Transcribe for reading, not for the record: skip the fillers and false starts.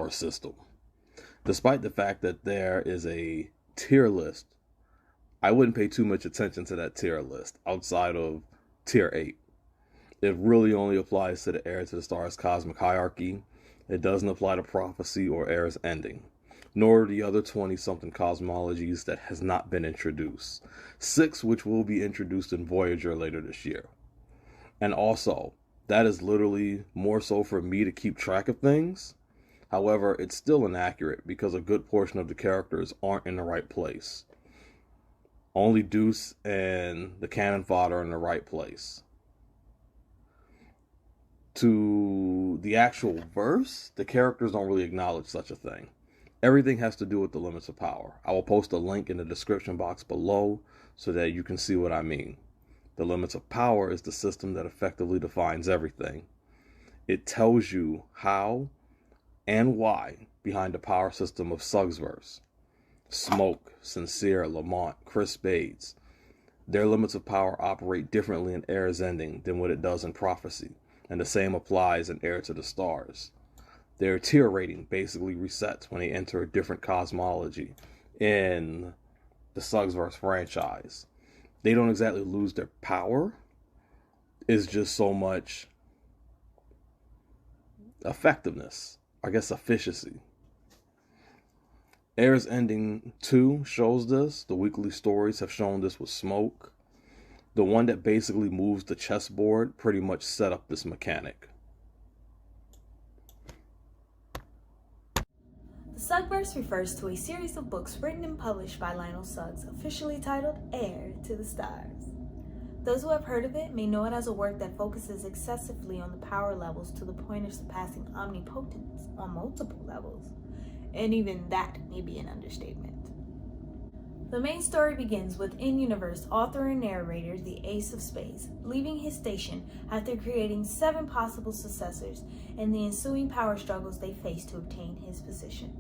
power system. Despite the fact that there is a tier list, I wouldn't pay too much attention to that tier list outside of tier 8. It really only applies to the Heir to the Stars cosmic hierarchy. It doesn't apply to prophecy or Heir's ending, nor the other 20-something cosmologies that has not been introduced. 6 which will be introduced in Voyager later this year. And also, that is literally more so for me to keep track of things. However, it's still inaccurate because a good portion of the characters aren't in the right place. Only Deuce and the cannon fodder are in the right place. To the actual verse, the characters don't really acknowledge such a thing. Everything has to do with the limits of power. I will post a link in the description box below so that you can see what I mean. The limits of power is the system that effectively defines everything. It tells you how and why behind the power system of Suggsverse. Smoke, Sincere, Lamont, Chris Spades. Their limits of power operate differently in Heir's Ending than what it does in Prophecy, and the same applies in Heir to the Stars. Their tier rating basically resets when they enter a different cosmology in the Suggsverse franchise. They don't exactly lose their power. It's just so much effectiveness. I guess efficiency. Heir's Ending 2 shows this. The weekly stories have shown this with Smoke. The one that basically moves the chessboard pretty much set up this mechanic. The Suggsverse refers to a series of books written and published by Lionel Suggs, officially titled Heir to the Stars. Those who have heard of it may know it as a work that focuses excessively on the power levels to the point of surpassing omnipotence on multiple levels, and even that may be an understatement. The main story begins with in-universe author and narrator, the Ace of Spades, leaving his station after creating 7 possible successors and the ensuing power struggles they face to obtain his position.